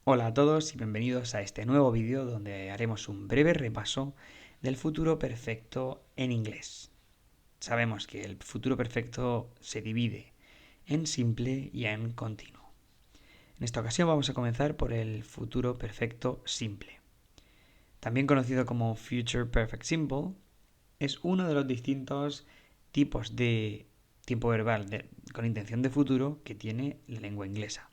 Hola a todos y bienvenidos a este nuevo vídeo donde haremos un breve repaso del futuro perfecto en inglés. Sabemos que el futuro perfecto se divide en simple y en continuo. En esta ocasión vamos a comenzar por el futuro perfecto simple. También conocido como Future Perfect Simple, es uno de los distintos tipos de tiempo verbal con intención de futuro que tiene la lengua inglesa.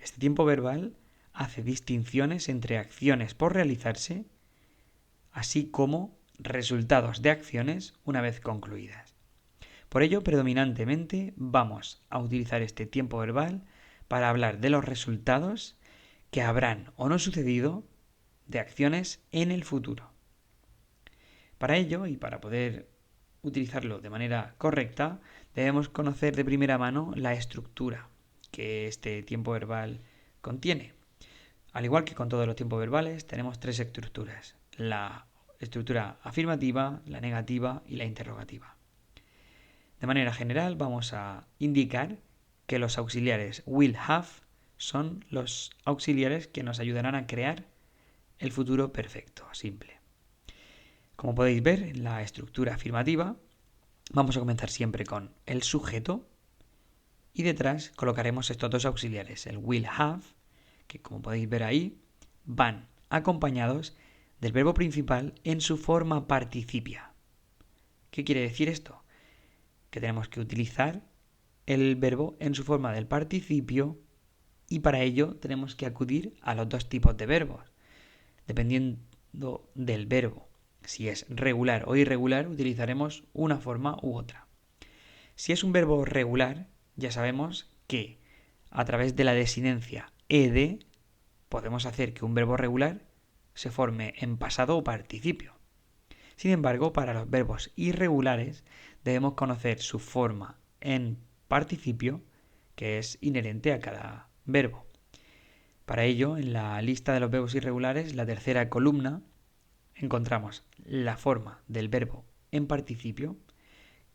Este tiempo verbal hace distinciones entre acciones por realizarse, así como resultados de acciones una vez concluidas. Por ello, predominantemente vamos a utilizar este tiempo verbal para hablar de los resultados que habrán o no sucedido de acciones en el futuro. Para ello, y para poder utilizarlo de manera correcta, debemos conocer de primera mano la estructura que este tiempo verbal contiene. Al igual que con todos los tiempos verbales, tenemos tres estructuras: la estructura afirmativa, la negativa y la interrogativa. De manera general, vamos a indicar que los auxiliares will have son los auxiliares que nos ayudarán a crear el futuro perfecto, simple. Como podéis ver, en la estructura afirmativa vamos a comenzar siempre con el sujeto y detrás colocaremos estos dos auxiliares, el will have, que como podéis ver ahí, van acompañados del verbo principal en su forma participia. ¿Qué quiere decir esto? Que tenemos que utilizar el verbo en su forma del participio y para ello tenemos que acudir a los dos tipos de verbos. Dependiendo del verbo, si es regular o irregular, utilizaremos una forma u otra. Si es un verbo regular, ya sabemos que a través de la desinencia ed podemos hacer que un verbo regular se forme en pasado o participio. Sin embargo, para los verbos irregulares debemos conocer su forma en participio, que es inherente a cada verbo. Para ello, en la lista de los verbos irregulares, la tercera columna, encontramos la forma del verbo en participio,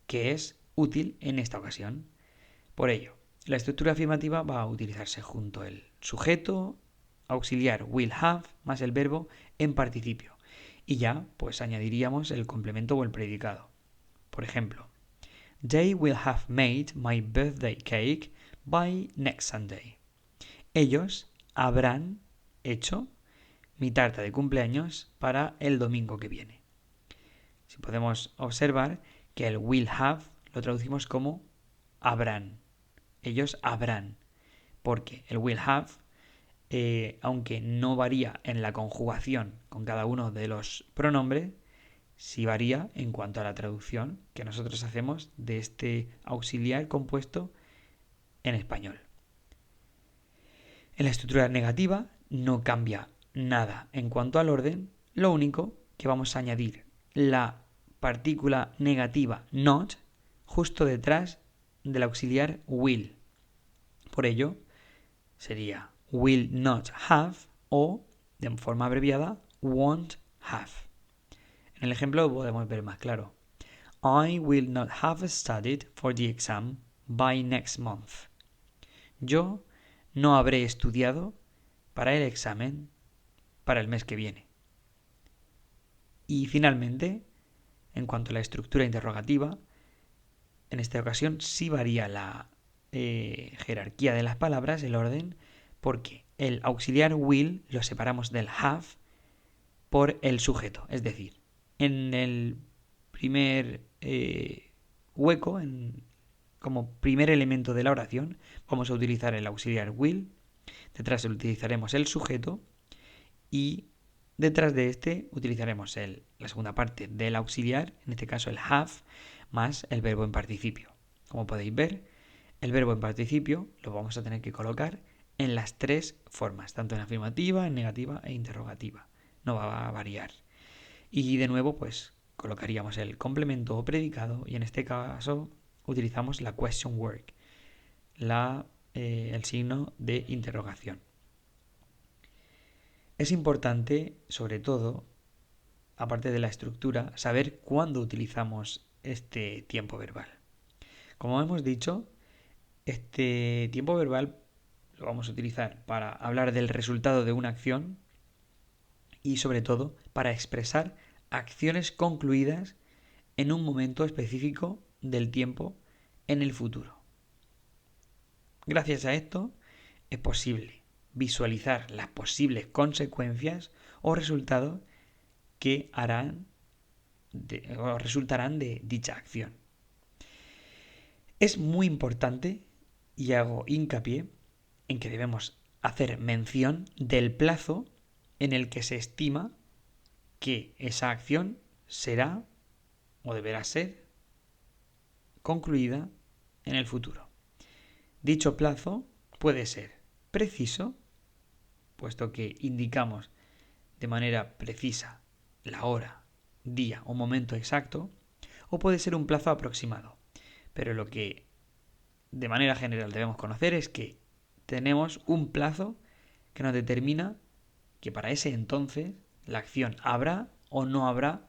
que es útil en esta ocasión. Por ello, la estructura afirmativa va a utilizarse junto al sujeto, auxiliar will have más el verbo en participio. Y ya, pues añadiríamos el complemento o el predicado. Por ejemplo, They will have made my birthday cake by next Sunday. Ellos habrán hecho mi tarta de cumpleaños para el domingo que viene. Si podemos observar que el will have lo traducimos como habrán. Ellos habrán. Porque el will have, aunque no varía en la conjugación con cada uno de los pronombres, sí varía en cuanto a la traducción que nosotros hacemos de este auxiliar compuesto en español. En la estructura negativa no cambia nada en cuanto al orden, lo único que vamos a añadir la partícula negativa not justo detrás del auxiliar will. Por ello, sería will not have o, de forma abreviada, won't have. En el ejemplo lo podemos ver más claro. I will not have studied for the exam by next month. Yo no habré estudiado para el examen para el mes que viene. Y finalmente, en cuanto a la estructura interrogativa, en esta ocasión sí varía la jerarquía de las palabras, el orden, porque el auxiliar will lo separamos del have por el sujeto. Es decir, en el primer hueco, como primer elemento de la oración, vamos a utilizar el auxiliar will, detrás utilizaremos el sujeto y detrás de este utilizaremos la segunda parte del auxiliar, en este caso el have, más el verbo en participio. Como podéis ver, el verbo en participio lo vamos a tener que colocar en las tres formas, tanto en afirmativa, en negativa e interrogativa. No va a variar. Y de nuevo, pues colocaríamos el complemento o predicado y en este caso utilizamos la question word, el signo de interrogación. Es importante, sobre todo, aparte de la estructura, saber cuándo utilizamos este tiempo verbal. Como hemos dicho, este tiempo verbal lo vamos a utilizar para hablar del resultado de una acción y sobre todo para expresar acciones concluidas en un momento específico del tiempo en el futuro. Gracias a esto es posible visualizar las posibles consecuencias o resultados que resultarán de dicha acción. Es muy importante, y hago hincapié, en que debemos hacer mención del plazo en el que se estima que esa acción será o deberá ser concluida en el futuro. Dicho plazo puede ser preciso, puesto que indicamos de manera precisa la hora, día o momento exacto, o puede ser un plazo aproximado. Pero lo que de manera general debemos conocer es que tenemos un plazo que nos determina que para ese entonces la acción habrá o no habrá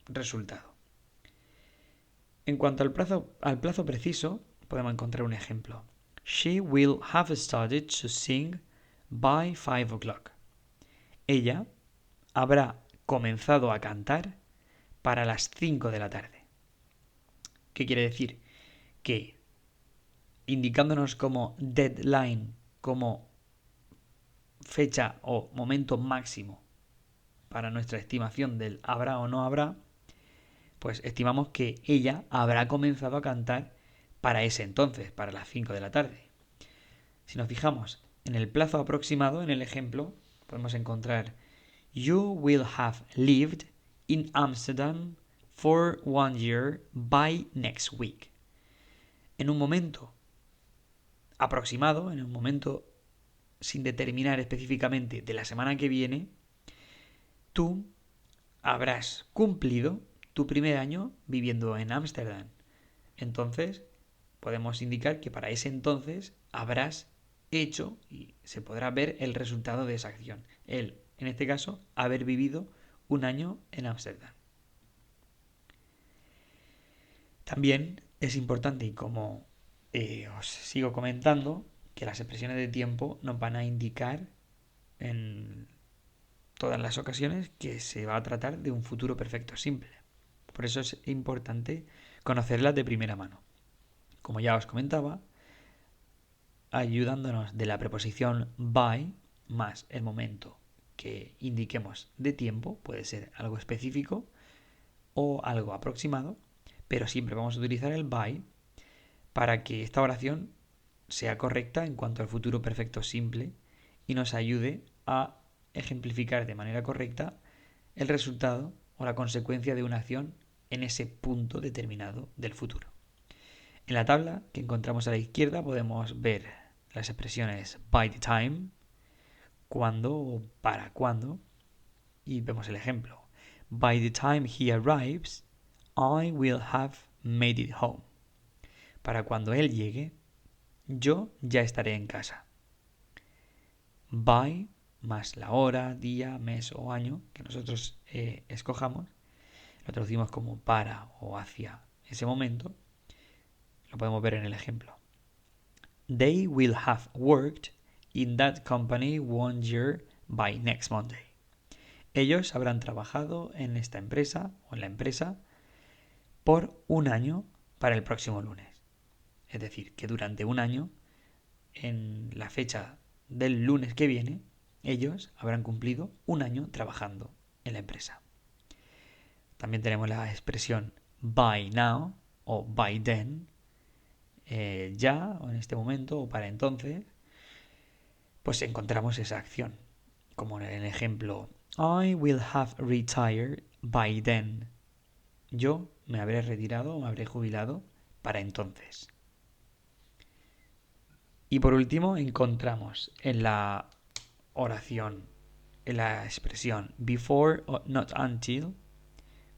resultado. En cuanto al plazo preciso, podemos encontrar un ejemplo. She will have started to sing by 5 o'clock. Ella habrá comenzado a cantar para las 5 de la tarde. ¿Qué quiere decir? Que indicándonos como deadline, como fecha o momento máximo para nuestra estimación del habrá o no habrá, pues estimamos que ella habrá comenzado a cantar para ese entonces, para las 5 de la tarde. Si nos fijamos en el plazo aproximado, en el ejemplo, podemos encontrar You will have lived in Amsterdam for 1 year by next week. En un momento aproximado, en un momento sin determinar específicamente de la semana que viene, tú habrás cumplido tu primer año viviendo en Ámsterdam. Entonces, podemos indicar que para ese entonces habrás hecho y se podrá ver el resultado de esa acción. Él, en este caso, haber vivido un año en Ámsterdam. También es importante, y como os sigo comentando, que las expresiones de tiempo nos van a indicar en todas las ocasiones que se va a tratar de un futuro perfecto simple. Por eso es importante conocerlas de primera mano. Como ya os comentaba, ayudándonos de la preposición by más el momento que indiquemos de tiempo, puede ser algo específico o algo aproximado, pero siempre vamos a utilizar el by para que esta oración sea correcta en cuanto al futuro perfecto simple y nos ayude a ejemplificar de manera correcta el resultado o la consecuencia de una acción en ese punto determinado del futuro. En la tabla que encontramos a la izquierda podemos ver las expresiones by the time, cuándo o para cuándo, y vemos el ejemplo. By the time he arrives, I will have made it home. Para cuando él llegue, yo ya estaré en casa. By más la hora, día, mes o año que nosotros escojamos, lo traducimos como para o hacia ese momento. Lo podemos ver en el ejemplo. They will have worked in that company 1 year by next Monday. Ellos habrán trabajado en esta empresa o en la empresa por un año para el próximo lunes. Es decir, que durante un año, en la fecha del lunes que viene, ellos habrán cumplido un año trabajando en la empresa. También tenemos la expresión by now o by then, ya o en este momento o para entonces, pues encontramos esa acción. Como en el ejemplo, I will have retired by then. Yo me habré retirado o me habré jubilado para entonces. Y por último encontramos en la oración, en la expresión before or not until,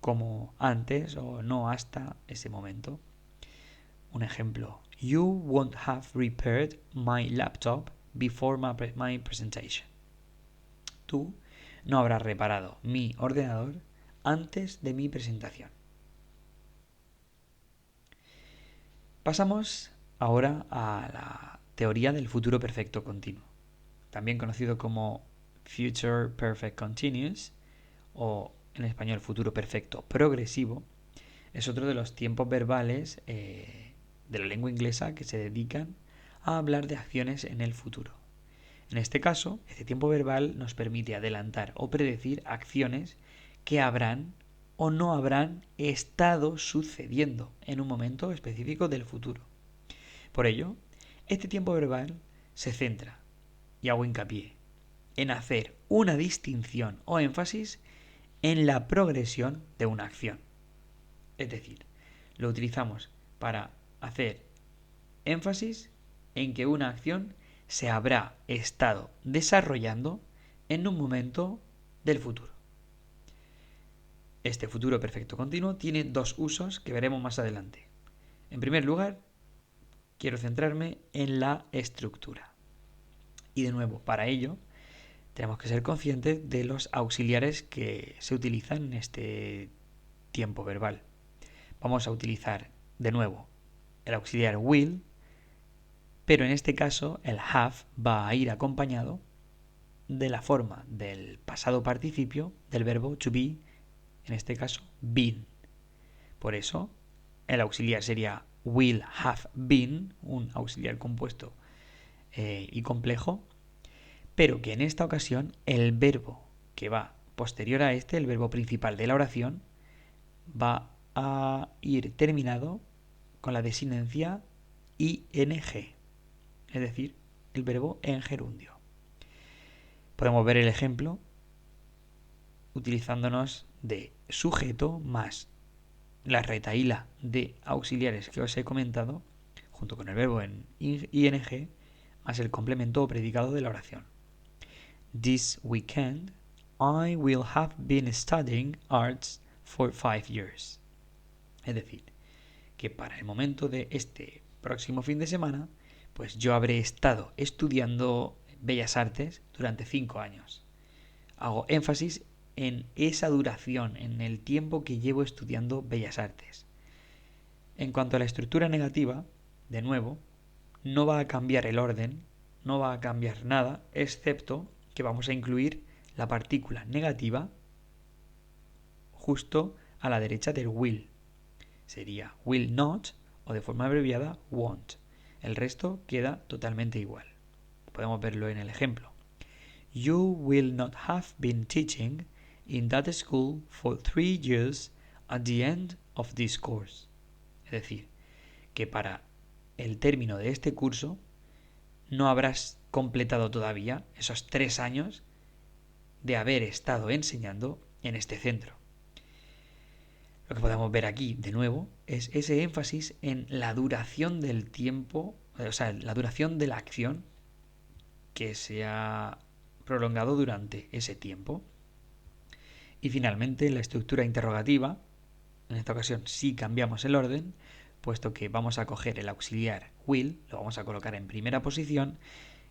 como antes o no hasta ese momento. Un ejemplo, You won't have repaired my laptop before my presentation. Tú no habrás reparado mi ordenador antes de mi presentación. Pasamos ahora a la teoría del futuro perfecto continuo, también conocido como Future Perfect Continuous o en español futuro perfecto progresivo. Es otro de los tiempos verbales de la lengua inglesa que se dedican a hablar de acciones en el futuro. En este caso, este tiempo verbal nos permite adelantar o predecir acciones que habrán o no habrán estado sucediendo en un momento específico del futuro. Por ello, este tiempo verbal se centra, y hago hincapié, en hacer una distinción o énfasis en la progresión de una acción. Es decir, lo utilizamos para hacer énfasis en que una acción se habrá estado desarrollando en un momento del futuro. Este futuro perfecto continuo tiene dos usos que veremos más adelante. En primer lugar, quiero centrarme en la estructura. Y de nuevo, para ello, tenemos que ser conscientes de los auxiliares que se utilizan en este tiempo verbal. Vamos a utilizar de nuevo el auxiliar will, pero en este caso el have va a ir acompañado de la forma del pasado participio del verbo to be, en este caso been. Por eso el auxiliar sería will have been, un auxiliar compuesto y complejo, pero que en esta ocasión el verbo que va posterior a este, el verbo principal de la oración, va a ir terminado con la desinencia ing, es decir, el verbo en gerundio. Podemos ver el ejemplo utilizándonos de sujeto más la retahíla de auxiliares que os he comentado, junto con el verbo en ing, más el complemento o predicado de la oración. This weekend, I will have been studying arts for 5 years. Es decir, que para el momento de este próximo fin de semana, pues yo habré estado estudiando Bellas Artes durante 5 años. Hago énfasis en esa duración, en el tiempo que llevo estudiando Bellas Artes. En cuanto a la estructura negativa, de nuevo, no va a cambiar el orden, no va a cambiar nada, excepto que vamos a incluir la partícula negativa justo a la derecha del will. Sería will not o de forma abreviada won't. El resto queda totalmente igual. Podemos verlo en el ejemplo. You will not have been teaching in that school for 3 years at the end of this course. Es decir, que para el término de este curso no habrás completado todavía esos 3 años de haber estado enseñando en este centro. Lo que podemos ver aquí, de nuevo, es ese énfasis en la duración del tiempo, o sea, la duración de la acción que se ha prolongado durante ese tiempo. Y finalmente, la estructura interrogativa, en esta ocasión sí cambiamos el orden, puesto que vamos a coger el auxiliar will, lo vamos a colocar en primera posición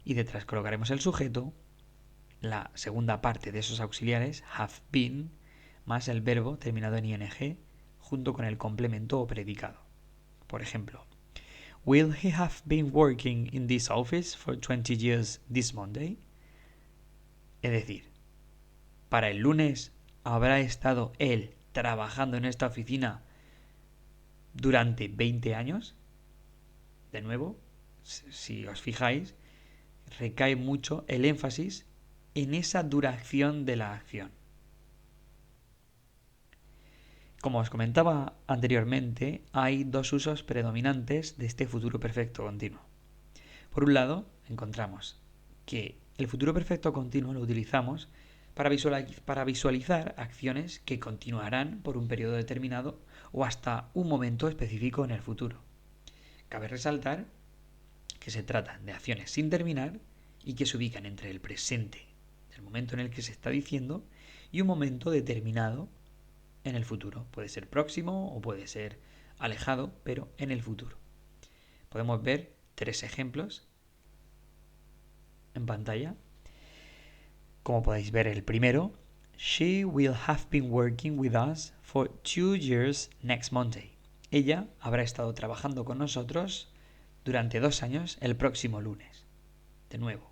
y detrás colocaremos el sujeto, la segunda parte de esos auxiliares, have been, más el verbo terminado en ing, junto con el complemento o predicado. Por ejemplo, will he have been working in this office for 20 years this Monday? Es decir, para el lunes habrá estado él trabajando en esta oficina durante 20 años. De nuevo, si os fijáis, recae mucho el énfasis en esa duración de la acción. Como os comentaba anteriormente, hay dos usos predominantes de este futuro perfecto continuo. Por un lado, encontramos que el futuro perfecto continuo lo utilizamos para visualizar acciones que continuarán por un periodo determinado o hasta un momento específico en el futuro. Cabe resaltar que se trata de acciones sin terminar y que se ubican entre el presente, el momento en el que se está diciendo, y un momento determinado en el futuro. Puede ser próximo o puede ser alejado, pero en el futuro. Podemos ver 3 ejemplos en pantalla. Como podéis ver, el primero, she will have been working with us for 2 years next Monday. Ella habrá estado trabajando con nosotros durante 2 años el próximo lunes. De nuevo,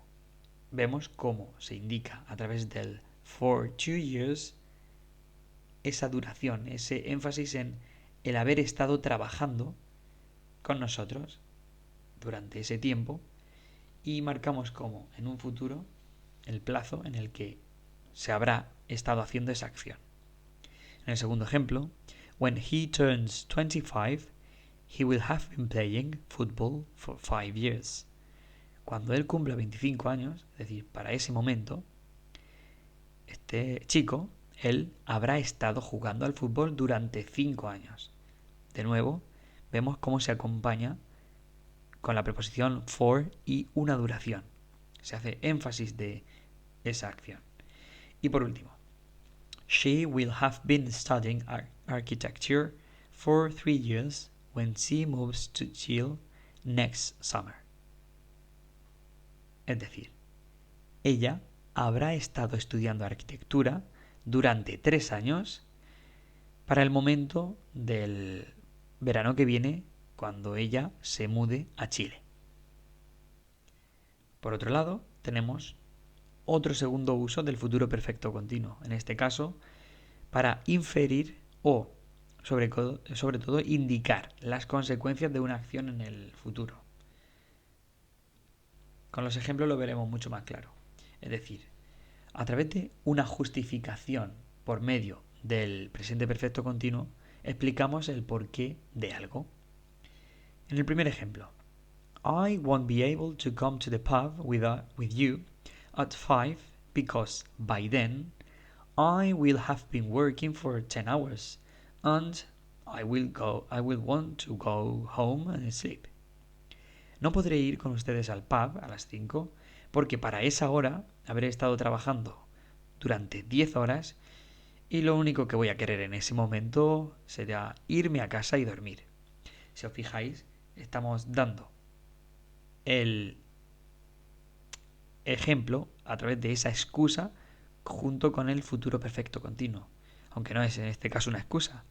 vemos cómo se indica a través del for 2 years esa duración, ese énfasis en el haber estado trabajando con nosotros durante ese tiempo y marcamos como en un futuro el plazo en el que se habrá estado haciendo esa acción. En el segundo ejemplo, when he turns 25, he will have been playing football for 5 years. Cuando él cumpla 25 años, es decir, para ese momento, este chico, él habrá estado jugando al fútbol durante 5 años. De nuevo, vemos cómo se acompaña con la preposición for y una duración. Se hace énfasis de esa acción. Y por último, she will have been studying architecture for 3 years when she moves to Chile next summer. Es decir, ella habrá estado estudiando arquitectura durante 3 años para el momento del verano que viene, cuando ella se mude a Chile. Por otro lado, tenemos otro segundo uso del futuro perfecto continuo, en este caso, para inferir o, sobre todo, indicar las consecuencias de una acción en el futuro. Con los ejemplos lo veremos mucho más claro. Es decir, a través de una justificación por medio del presente perfecto continuo, explicamos el porqué de algo. En el primer ejemplo, I won't be able to come to the pub with you at 5 because by then I will have been working for 10 hours and I will want to go home and sleep. No podré ir con ustedes al pub a las 5 porque para esa hora habré estado trabajando durante 10 horas y lo único que voy a querer en ese momento será irme a casa y dormir. Si os fijáis, estamos dando el ejemplo a través de esa excusa junto con el futuro perfecto continuo. Aunque no es en este caso una excusa.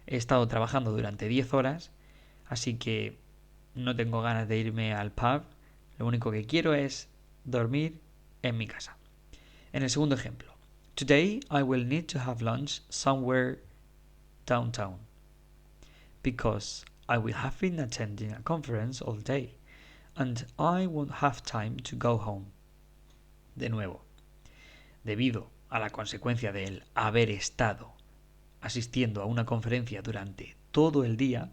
He estado trabajando durante 10 horas, así que no tengo ganas de irme al pub. Lo único que quiero es dormir en mi casa. En el segundo ejemplo, Today I will need to have lunch somewhere downtown because I will have been attending a conference all day and I won't have time to go home. De nuevo, debido a la consecuencia del haber estado asistiendo a una conferencia durante todo el día,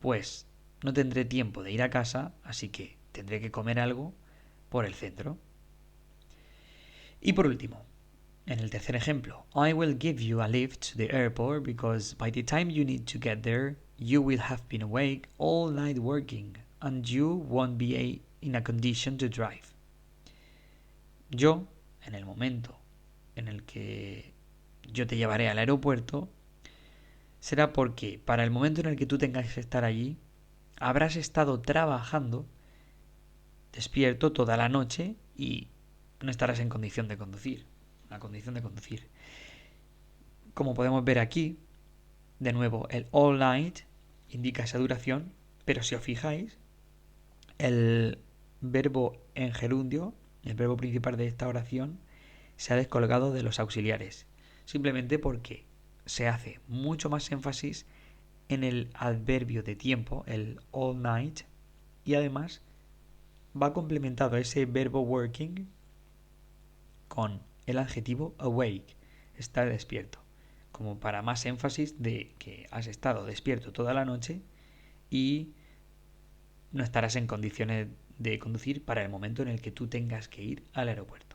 pues no tendré tiempo de ir a casa, así que tendré que comer algo por el centro. Y por último, en el tercer ejemplo, I will give you a lift to the airport because by the time you need to get there, you will have been awake all night working and you won't be in a condition to drive. Yo, en el momento en el que yo te llevaré al aeropuerto, será porque para el momento en el que tú tengas que estar allí, habrás estado trabajando despierto toda la noche y no estarás en condición de conducir. La condición de conducir. Como podemos ver aquí, de nuevo, el all night indica esa duración, pero si os fijáis, el verbo en gerundio, el verbo principal de esta oración, se ha descolgado de los auxiliares, simplemente porque se hace mucho más énfasis en el adverbio de tiempo, el all night, y además va complementado ese verbo working con el adjetivo awake, estar despierto, como para más énfasis de que has estado despierto toda la noche y no estarás en condiciones de conducir para el momento en el que tú tengas que ir al aeropuerto.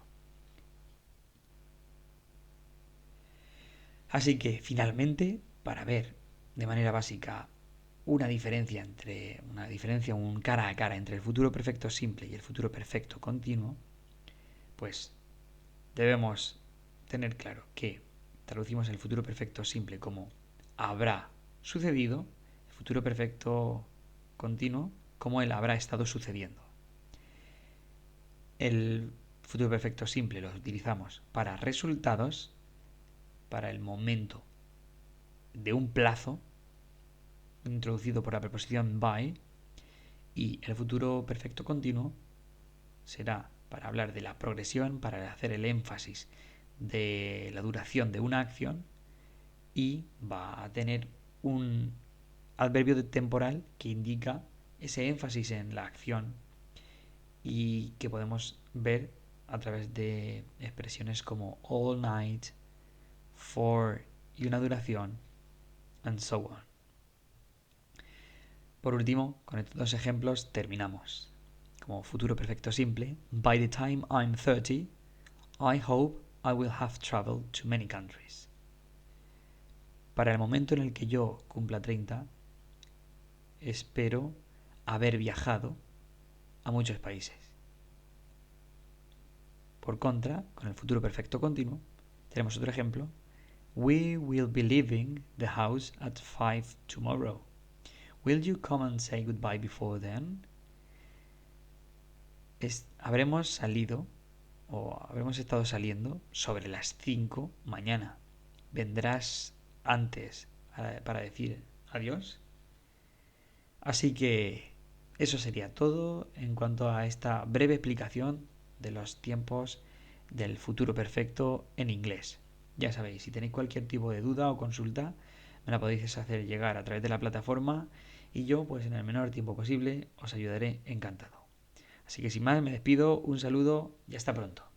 Así que finalmente, para ver de manera básica un cara a cara entre el futuro perfecto simple y el futuro perfecto continuo, pues debemos tener claro que traducimos el futuro perfecto simple como habrá sucedido, el futuro perfecto continuo como él habrá estado sucediendo. El futuro perfecto simple lo utilizamos para resultados, para el momento de un plazo introducido por la preposición by, Y el futuro perfecto continuo será para hablar de la progresión, para hacer el énfasis de la duración de una acción y va a tener un adverbio temporal que indica ese énfasis en la acción y que podemos ver a través de expresiones como all night, for y una duración, and so on. Por último, con estos dos ejemplos terminamos. Como futuro perfecto simple, by the time I'm 30, I hope I will have traveled to many countries. Para el momento en el que yo cumpla 30, espero haber viajado a muchos países. Por contra, con el futuro perfecto continuo, tenemos otro ejemplo. We will be leaving the house at 5 tomorrow. Will you come and say goodbye before then? Habremos salido o habremos estado saliendo sobre las 5 mañana. ¿Vendrás antes para decir adiós? Así que eso sería todo en cuanto a esta breve explicación de los tiempos del futuro perfecto en inglés. Ya sabéis, si tenéis cualquier tipo de duda o consulta, me la podéis hacer llegar a través de la plataforma y yo, pues en el menor tiempo posible, os ayudaré encantado. Así que sin más, me despido, un saludo y hasta pronto.